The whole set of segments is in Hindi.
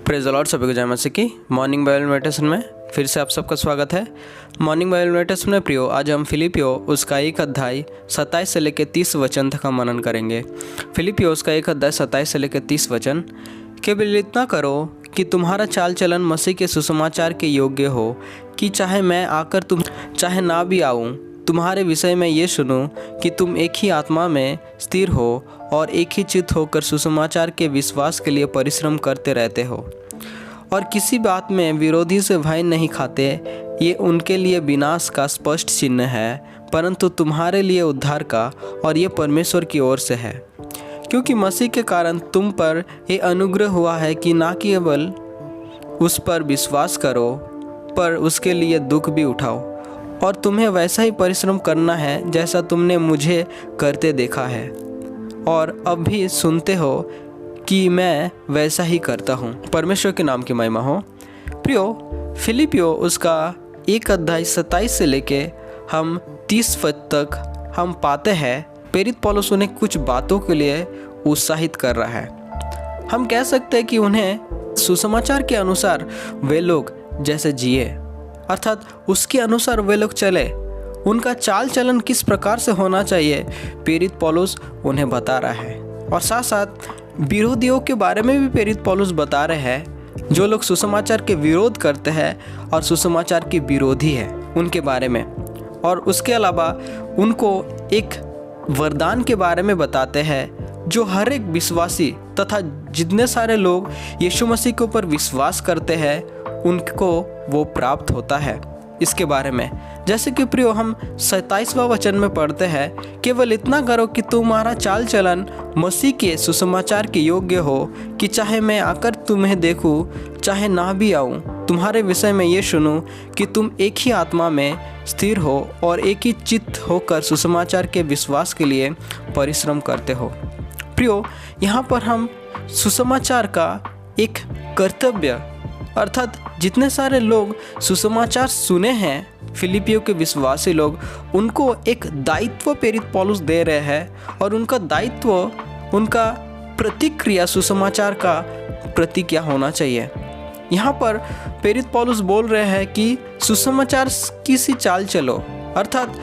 प्रेज़ द लॉर्ड, सभी को जय मसीह की। मॉर्निंग बाइबल मेडिटेशन में फिर से आप सबका स्वागत है। मॉर्निंग बाइबल मेडिटेशन में प्रियो, आज हम फिलिपियो उसका 1 अध्याय 27 से लेकर 30 वचन तक हम मनन करेंगे। फिलिपियो उसका 1 अध्याय 27 से लेकर 30 वचन। केवल इतना करो कि तुम्हारा चाल चलन मसीह के सुसमाचार के योग्य हो, कि चाहे मैं आकर तुम चाहे ना भी आऊँ, तुम्हारे विषय में ये सुनूं कि तुम एक ही आत्मा में स्थिर हो और एक ही चित्त होकर सुसमाचार के विश्वास के लिए परिश्रम करते रहते हो, और किसी बात में विरोधी से भय नहीं खाते। ये उनके लिए विनाश का स्पष्ट चिन्ह है, परंतु तुम्हारे लिए उद्धार का, और ये परमेश्वर की ओर से है। क्योंकि मसीह के कारण तुम पर ये अनुग्रह हुआ है कि ना केवल उस पर विश्वास करो, पर उसके लिए दुख भी उठाओ। और तुम्हें वैसा ही परिश्रम करना है जैसा तुमने मुझे करते देखा है, और अब भी सुनते हो कि मैं वैसा ही करता हूँ। परमेश्वर के नाम की महिमा हो। प्रियो, फिलिपियो उसका 1 अध्याय 27 से लेके हम 30 पद तक हम पाते हैं प्रेरित पौलुस उन्हें कुछ बातों के लिए उत्साहित कर रहा है। हम कह सकते हैं कि उन्हें सुसमाचार के अनुसार वे लोग जैसे जिए, अर्थात उसके अनुसार वे लोग चले, उनका चाल चलन किस प्रकार से होना चाहिए प्रेरित पौलुस उन्हें बता रहा है। और साथ साथ विरोधियों के बारे में भी प्रेरित पौलुस बता रहे हैं, जो लोग सुसमाचार के विरोध करते हैं और सुसमाचार के विरोधी है उनके बारे में। और उसके अलावा उनको एक वरदान के बारे में बताते हैं जो हर एक विश्वासी तथा जितने सारे लोग यीशु मसीह के ऊपर विश्वास करते हैं उनको वो प्राप्त होता है। इसके बारे में जैसे कि प्रियो हम 27वां वचन में पढ़ते हैं, केवल इतना करो कि तुम्हारा चाल चलन मसीह के सुसमाचार के योग्य हो, कि चाहे मैं आकर तुम्हें देखूं चाहे ना भी आऊं, तुम्हारे विषय में ये सुनूं कि तुम एक ही आत्मा में स्थिर हो और एक ही चित्त होकर सुसमाचार के विश्वास के लिए परिश्रम करते हो। प्रियो, यहाँ पर हम सुसमाचार का एक कर्तव्य, अर्थात जितने सारे लोग सुसमाचार सुने हैं फिलिपियो के विश्वासी लोग, उनको एक दायित्व प्रेरित पौलुस दे रहे हैं। और उनका दायित्व, उनका प्रतिक्रिया सुसमाचार का प्रति क्या होना चाहिए। यहाँ पर प्रेरित पौलुस बोल रहे हैं कि सुसमाचार की सी चाल चलो, अर्थात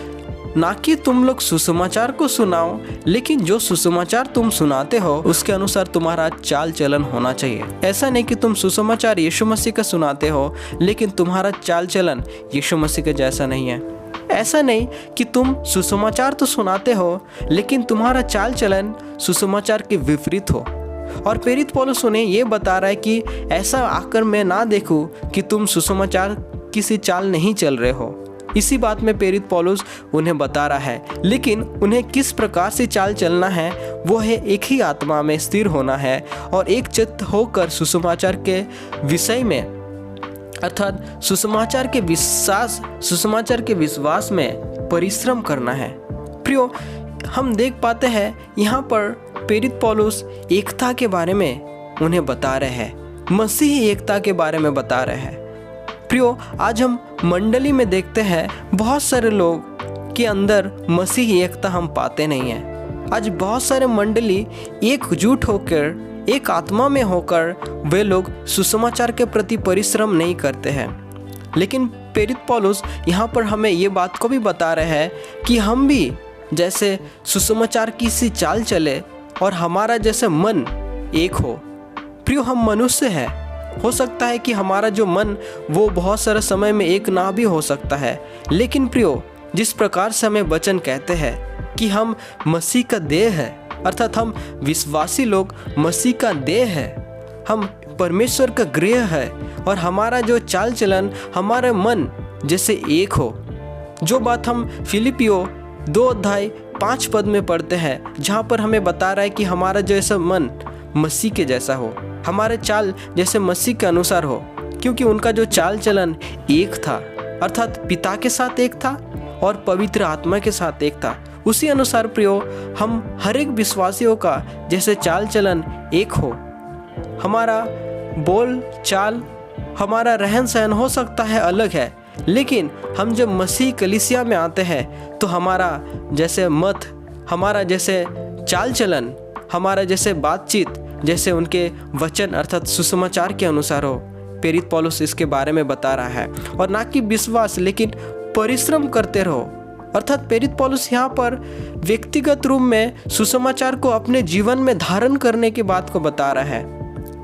ना कि तुम लोग सुसमाचार को सुनाओ, लेकिन जो सुसमाचार तुम सुनाते हो उसके अनुसार तुम्हारा चाल चलन होना चाहिए। ऐसा नहीं कि तुम सुसमाचार यीशु मसीह का सुनाते हो लेकिन तुम्हारा चाल चलन यीशु मसीह के जैसा नहीं है। ऐसा नहीं कि तुम सुसमाचार तो सुनाते हो लेकिन तुम्हारा चाल चलन सुसमाचार के विपरीत हो। और प्रेरित पौलुस उन्हें ये बता रहा है कि ऐसा आकर मैं ना देखूं कि तुम सुसमाचार किसी चाल नहीं चल रहे हो। इसी बात में प्रेरित पौलुस उन्हें बता रहा है, लेकिन उन्हें किस प्रकार से चाल चलना है वो है एक ही आत्मा में स्थिर होना है और एक चित्त होकर सुसमाचार के विषय में, अर्थात सुसमाचार के विश्वास में परिश्रम करना है। प्रियो, हम देख पाते हैं यहाँ पर प्रेरित पौलुस एकता के बारे में उन्हें बता रहे हैं, मसीही एकता के बारे में बता रहे हैं। प्रियो, आज हम मंडली में देखते हैं बहुत सारे लोग के अंदर मसीही एकता हम पाते नहीं हैं। आज बहुत सारे मंडली एकजुट होकर, एक आत्मा में होकर वे लोग सुसमाचार के प्रति परिश्रम नहीं करते हैं। लेकिन प्रेरित पौलुस यहाँ पर हमें ये बात को भी बता रहे हैं कि हम भी जैसे सुसमाचार की सी चाल चले और हमारा जैसे मन एक हो। प्रियो, हम मनुष्य हैं, हो सकता है कि हमारा जो मन वो बहुत सारे समय में एक ना भी हो सकता है, लेकिन प्रियो, जिस प्रकार से हमें वचन कहते हैं कि हम मसीह का देह है, अर्थात हम विश्वासी लोग मसीह का देह है, हम परमेश्वर का गृह है, और हमारा जो चाल चलन, हमारा मन जैसे एक हो। जो बात हम फिलिपियो 2 अध्याय 5 पद में पढ़ते हैं, जहाँ पर हमें बता रहा है कि हमारा जैसा मन मसीह के जैसा हो, हमारे चाल जैसे मसीह के अनुसार हो, क्योंकि उनका जो चाल चलन एक था, अर्थात पिता के साथ एक था और पवित्र आत्मा के साथ एक था। उसी अनुसार प्रियो, हम हर एक विश्वासियों का जैसे चाल चलन एक हो। हमारा बोल चाल, हमारा रहन सहन हो सकता है अलग है, लेकिन हम जब मसीह कलीसिया में आते हैं तो हमारा जैसे मत, हमारा जैसे चाल चलन, हमारा जैसे बातचीत, जैसे उनके वचन अर्थात सुसमाचार के अनुसार हो। प्रेरित पौलुस इसके बारे में बता रहा है, और ना कि विश्वास लेकिन परिश्रम करते रहो। अर्थात प्रेरित पौलुस यहाँ पर व्यक्तिगत रूप में सुसमाचार को अपने जीवन में धारण करने की बात को बता रहा है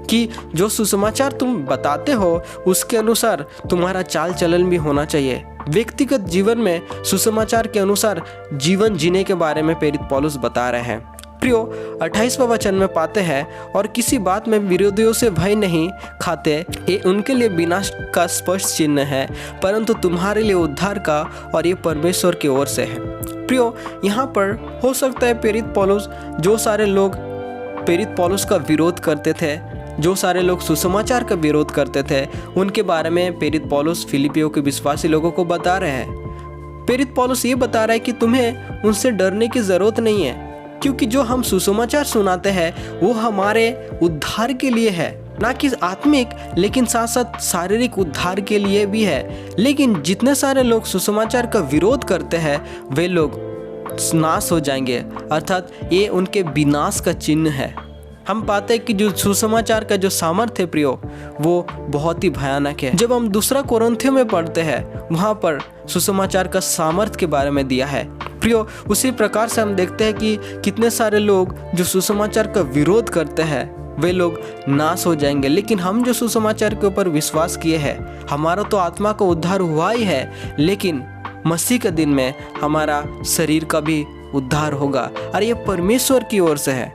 कि जो सुसमाचार तुम बताते हो उसके अनुसार तुम्हारा चाल चलन भी होना चाहिए। व्यक्तिगत जीवन में सुसमाचार के अनुसार जीवन जीने के बारे में प्रेरित पौलुस बता रहे हैं। प्रियो 28वां वचन में पाते हैं, और किसी बात में विरोधियों से भय नहीं खाते, ये उनके लिए विनाश का स्पष्ट चिन्ह है, परंतु तुम्हारे लिए उद्धार का, और ये परमेश्वर की ओर से है। प्रियो यहाँ पर हो सकता है प्रेरित पौलुस, जो सारे लोग प्रेरित पौलुस का विरोध करते थे, जो सारे लोग सुसमाचार का विरोध करते थे, उनके बारे में प्रेरित पौलुस फिलिपियों के विश्वासी लोगों को बता रहे हैं। प्रेरित पौलुस ये बता रहा है कि तुम्हें उनसे डरने की जरूरत नहीं है, क्योंकि जो हम सुसमाचार सुनाते हैं वो हमारे उद्धार के लिए है, ना कि आत्मिक लेकिन साथ साथ शारीरिक उद्धार के लिए भी है। लेकिन जितने सारे लोग सुसमाचार का विरोध करते हैं वे लोग नाश हो जाएंगे, अर्थात ये उनके विनाश का चिन्ह है। हम पाते हैं कि जो सुसमाचार का जो सामर्थ्य है प्रियो, वो बहुत ही भयानक है। जब हम दूसरा कोरिन्थियों में पढ़ते हैं, वहाँ पर सुसमाचार का सामर्थ्य के बारे में दिया है। प्रियो उसी प्रकार से हम देखते हैं कि कितने सारे लोग जो सुसमाचार का विरोध करते हैं वे लोग नाश हो जाएंगे, लेकिन हम जो सुसमाचार के ऊपर विश्वास किए हैं, हमारा तो आत्मा का उद्धार हुआ ही है, लेकिन मसीह के दिन में हमारा शरीर का भी उद्धार होगा, और ये परमेश्वर की ओर से है,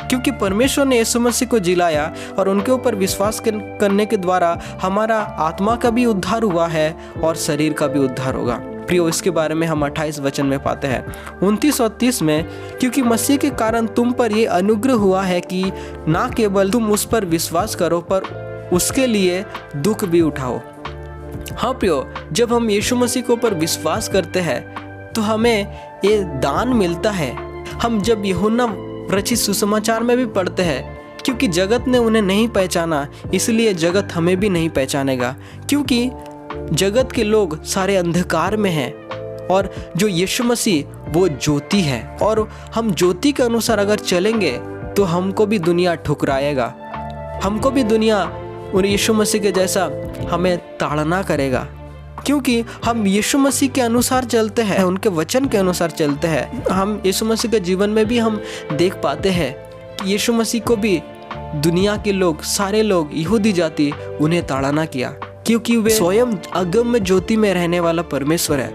क्योंकि परमेश्वर ने यीशु मसीह को जिलाया और उनके ऊपर विश्वास करने के द्वारा हमारा आत्मा का भी उद्धार हुआ है और शरीर का भी उद्धार होगा। प्रियो इसके बारे में हम 28 वचन में पाते हैं 29 और 30 में, क्योंकि मसीह के कारण तुम पर ये अनुग्रह हुआ है कि ना केवल तुम उस पर विश्वास करो पर उसके लिए दुख भी उठाओ। हाँ प्रियो, जब हम यीशु मसीह के ऊपर विश्वास करते हैं तो हमें ये दान मिलता है। हम जब यूहन्ना रचित सुसमाचार में भी पढ़ते हैं, क्योंकि जगत ने उन्हें नहीं पहचाना इसलिए जगत हमें भी नहीं पहचानेगा, क्योंकि जगत के लोग सारे अंधकार में हैं और जो यीशु मसीह वो ज्योति है, और हम ज्योति के अनुसार अगर चलेंगे तो हमको भी दुनिया ठुकराएगा, हमको भी दुनिया उन यीशु मसीह के जैसा हमें ताड़ना करेगा, क्योंकि हम यीशु मसीह के अनुसार चलते हैं, उनके वचन के अनुसार चलते हैं। हम यीशु मसीह के जीवन में भी हम देख पाते हैं कि यीशु मसीह को भी दुनिया के लोग, सारे लोग, यहूदी जाति उन्हें ताड़ना किया, क्योंकि वे स्वयं अगम्य ज्योति में रहने वाला परमेश्वर है।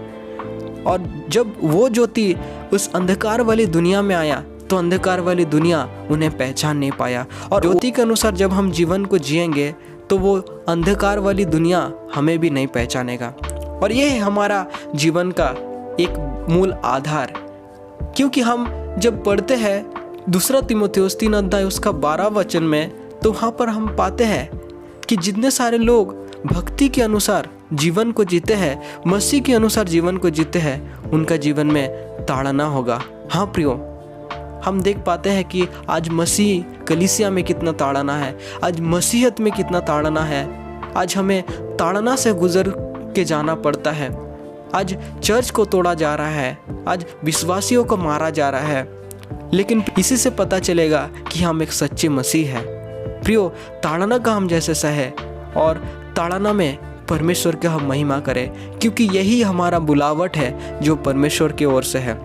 और जब वो ज्योति उस अंधकार वाली दुनिया में आया तो अंधकार वाली दुनिया उन्हें पहचान नहीं पाया, और ज्योति के अनुसार जब हम जीवन को जिएंगे तो वो अंधकार वाली दुनिया हमें भी नहीं पहचानेगा। और ये है हमारा जीवन का एक मूल आधार, क्योंकि हम जब पढ़ते हैं 2 तीमुथियुस 3 अध्याय उसका 12 वचन में, तो वहाँ पर हम पाते हैं कि जितने सारे लोग भक्ति के अनुसार जीवन को जीते हैं, मसीह के अनुसार जीवन को जीते हैं, उनका जीवन में ताड़ना होगा। हाँ प्रियो, हम देख पाते हैं कि आज मसीह कलीसिया में कितना ताड़ना है, आज मसीहत में कितना ताड़ना है, आज हमें ताड़ना से गुजर के जाना पड़ता है, आज चर्च को तोड़ा जा रहा है, आज विश्वासियों को मारा जा रहा है, लेकिन इसी से पता चलेगा कि हम एक सच्चे मसीह हैं। प्रियो, ताड़ना का हम जैसे सहे और ताड़ना में परमेश्वर की हम महिमा करें, क्योंकि यही हमारा बुलावट है जो परमेश्वर की ओर से है।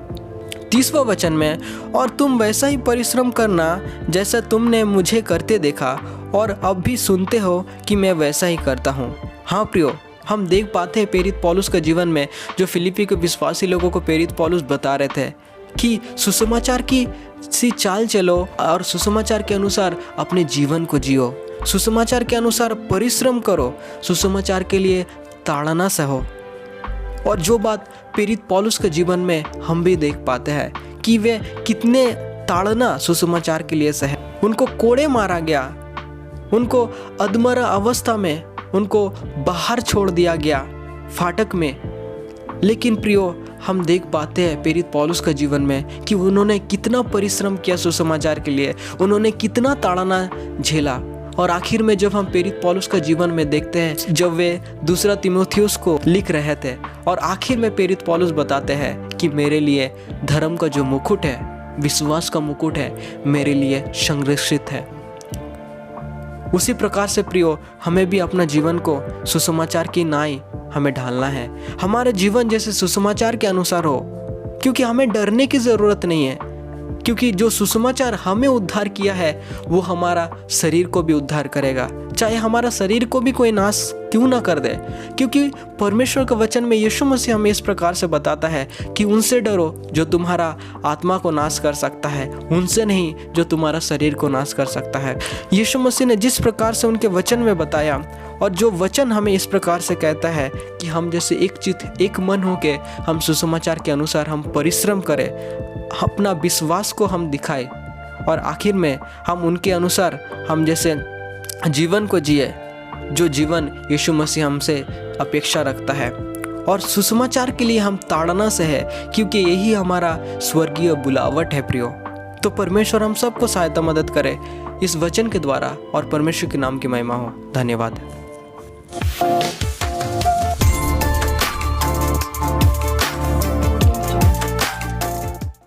30वां वचन में, और तुम वैसा ही परिश्रम करना जैसा तुमने मुझे करते देखा और अब भी सुनते हो कि मैं वैसा ही करता हूँ। हाँ प्रियो, हम देख पाते हैं प्रेरित पौलुस के जीवन में, जो फिलिप्पी के विश्वासी लोगों को प्रेरित पौलुस बता रहे थे कि सुसमाचार की सी चाल चलो और सुसमाचार के अनुसार अपने जीवन को जियो, सुसमाचार के अनुसार परिश्रम करो, सुसमाचार के लिए ताड़ना सहो। और जो बात प्रेरित पौलुस के जीवन में हम भी देख पाते हैं कि वे कितने ताड़ना सुसमाचार के लिए सहे। उनको कोड़े मारा गया, उनको अधमरा अवस्था में उनको बाहर छोड़ दिया गया फाटक में, लेकिन प्रियो हम देख पाते हैं प्रेरित पौलुस के जीवन में कि उन्होंने कितना परिश्रम किया सुसमाचार के लिए, उन्होंने कितना ताड़ना झेला। और आखिर में जब हम प्रेरित पौलुस का जीवन में देखते हैं, जब वे 2 तीमुथियुस को लिख रहे थे और आखिर में प्रेरित पौलुस बताते हैं कि मेरे लिए धर्म का जो मुकुट है विश्वास का मुकुट है मेरे लिए संरक्षित है। उसी प्रकार से प्रियो, हमें भी अपना जीवन को सुसमाचार की नाई हमें ढालना है। हमारे जीवन जैसे सुसमाचार के अनुसार हो, क्योंकि हमें डरने की ज़रूरत नहीं है, क्योंकि जो सुसमाचार हमें उद्धार किया है वो हमारा शरीर को भी उद्धार करेगा, चाहे हमारा शरीर को भी कोई नाश क्यों ना कर दे। क्योंकि परमेश्वर के वचन में यीशु मसीह हमें इस प्रकार से बताता है कि उनसे डरो जो तुम्हारा आत्मा को नाश कर सकता है, उनसे नहीं जो तुम्हारा शरीर को नाश कर सकता है। यीशु मसीह ने जिस प्रकार से उनके वचन में बताया, और जो वचन हमें इस प्रकार से कहता है कि हम जैसे एक चित्त एक मन होके हम सुसमाचार के अनुसार हम परिश्रम करें, अपना विश्वास को हम दिखाएं, और आखिर में हम उनके अनुसार हम जैसे जीवन को जिए, जो जीवन यीशु मसीह हमसे अपेक्षा रखता है। और सुसमाचार के लिए हम ताड़ना से है, क्योंकि यही हमारा स्वर्गीय बुलावट है प्रियो। तो परमेश्वर हम सबको सहायता मदद करे इस वचन के द्वारा, और परमेश्वर के नाम की महिमा हो। धन्यवाद।